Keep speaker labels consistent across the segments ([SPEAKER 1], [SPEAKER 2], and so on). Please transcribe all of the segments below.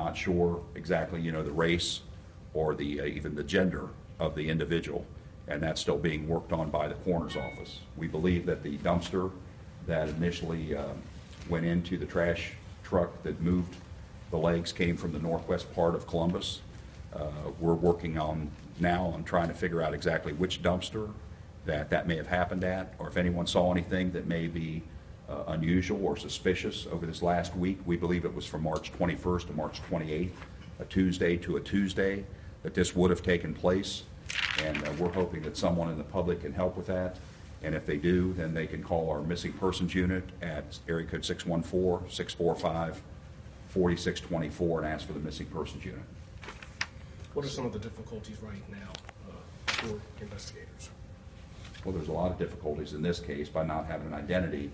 [SPEAKER 1] not sure exactly, you know, the race or the even the gender of the individual, and that's still being worked on by the coroner's office. We believe that the dumpster that initially went into the trash truck that moved the legs came from the northwest part of Columbus. We're working on now on trying to figure out exactly which dumpster that may have happened at, or if anyone saw anything that may be unusual or suspicious over this last week. We believe it was from March 21st to March 28th, a Tuesday to a Tuesday, that this would have taken place. And we're hoping that someone in the public can help with that. And if they do, then they can call our missing persons unit at area code 614-645-4624 and ask for the missing persons unit.
[SPEAKER 2] What are some of the difficulties right now for investigators?
[SPEAKER 1] Well, there's a lot of difficulties in this case by not having an identity.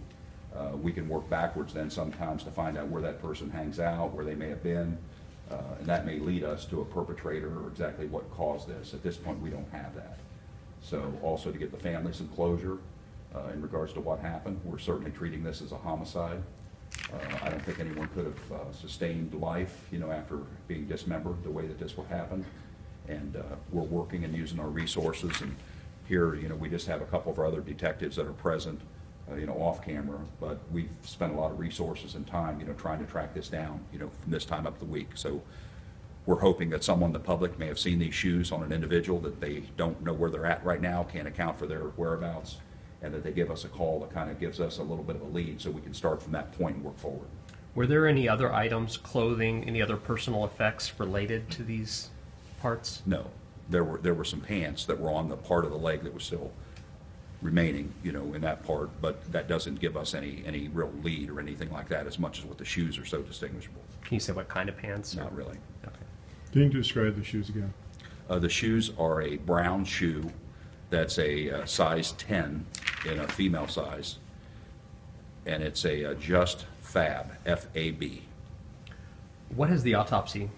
[SPEAKER 1] We can work backwards then sometimes to find out where that person hangs out, where they may have been, and that may lead us to a perpetrator or exactly what caused this. At this point, we don't have that. So also to give the family some closure in regards to what happened. We're certainly treating this as a homicide. I don't think anyone could have sustained life, you know, after being dismembered the way that this would happen. And we're working and using our resources. And here, you know, we just have a couple of our other detectives that are present, you know, off camera. But we've spent a lot of resources and time, you know, trying to track this down, you know, from this time up the week. So we're hoping that someone in the public may have seen these shoes on an individual that they don't know where they're at right now, can't account for their whereabouts, and that they give us a call that kind of gives us a little bit of a lead so we can start from that point and work forward.
[SPEAKER 3] Were there any other items, clothing, any other personal effects related to these parts?
[SPEAKER 1] No. There were some pants that were on the part of the leg that was still remaining, you know, in that part, but that doesn't give us any real lead or anything like that as much as what the shoes are so distinguishable.
[SPEAKER 3] Can you say what kind of pants?
[SPEAKER 1] Not really.
[SPEAKER 3] Okay.
[SPEAKER 4] Can you describe the shoes again?
[SPEAKER 1] The shoes are a brown shoe that's a size 10 in a female size, and it's a Just Fab, F-A-B.
[SPEAKER 3] What has the autopsy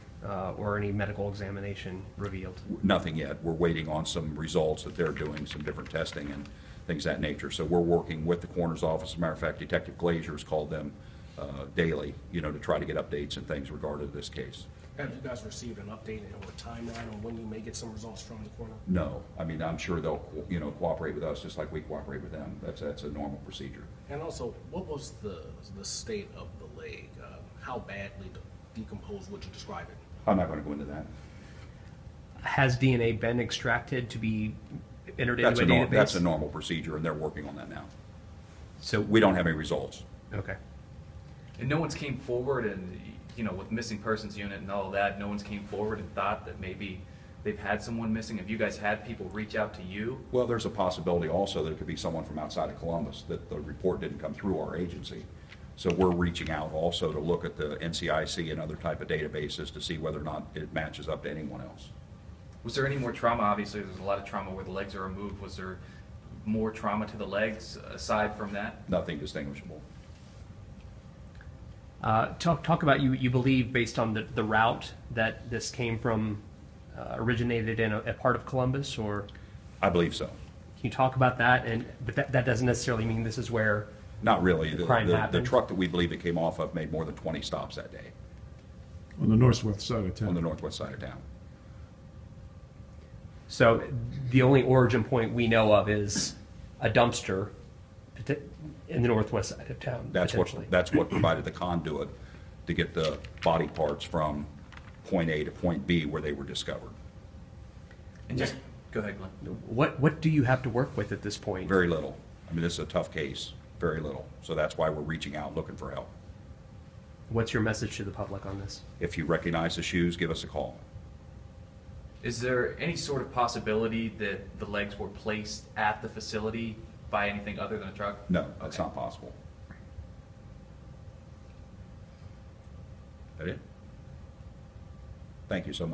[SPEAKER 3] or any medical examination revealed?
[SPEAKER 1] Nothing yet. We're waiting on some results that they're doing, some different testing and things of that nature. So we're working with the coroner's office. As a matter of fact, Detective Glazier has called them daily, you know, to try to get updates and things regarding this case.
[SPEAKER 2] Have you guys received an update or a timeline on when you may get some results from the coroner?
[SPEAKER 1] No. I mean, I'm sure they'll, you know, cooperate with us just like we cooperate with them. That's a normal procedure.
[SPEAKER 2] And also, what was the state of the leg? How badly decomposed would you describe it?
[SPEAKER 1] I'm not going to go into that.
[SPEAKER 3] Has DNA been extracted to be entered into a database?
[SPEAKER 1] That's a normal procedure, and they're working on that now.
[SPEAKER 3] So
[SPEAKER 1] we don't have any results.
[SPEAKER 3] Okay.
[SPEAKER 5] And no one's came forward and, you know, with missing persons unit and all of that, no one's came forward and thought that maybe they've had someone missing. Have you guys had people reach out to you?
[SPEAKER 1] Well, there's a possibility also that it could be someone from outside of Columbus, that the report didn't come through our agency. So we're reaching out also to look at the NCIC and other type of databases to see whether or not it matches up to anyone else.
[SPEAKER 5] Was there any more trauma? Obviously, there's a lot of trauma where the legs are removed. Was there more trauma to the legs aside from that?
[SPEAKER 1] Nothing distinguishable.
[SPEAKER 3] Talk about you believe, based on the route, that this came from, originated in a part of Columbus, or?
[SPEAKER 1] I believe so.
[SPEAKER 3] Can you talk about that? But that doesn't necessarily mean this is where.
[SPEAKER 1] Not really.
[SPEAKER 3] The crime happened.
[SPEAKER 1] The truck that we believe it came off of made more than 20 stops that day.
[SPEAKER 4] On the northwest side of town.
[SPEAKER 1] On the northwest side of town.
[SPEAKER 3] So the only origin point we know of is a dumpster in the northwest side of town.
[SPEAKER 1] That's what provided the conduit to get the body parts from point A to point B where they were discovered.
[SPEAKER 5] And just go ahead, Glenn.
[SPEAKER 3] What do you have to work with at this point?
[SPEAKER 1] Very little. I mean, this is a tough case. Very little. So that's why we're reaching out, looking for help.
[SPEAKER 3] What's your message to the public on this?
[SPEAKER 1] If you recognize the shoes, give us a call.
[SPEAKER 5] Is there any sort of possibility that the legs were placed at the facility by anything other than a truck?
[SPEAKER 1] No, that's not possible. That it? Thank you so much.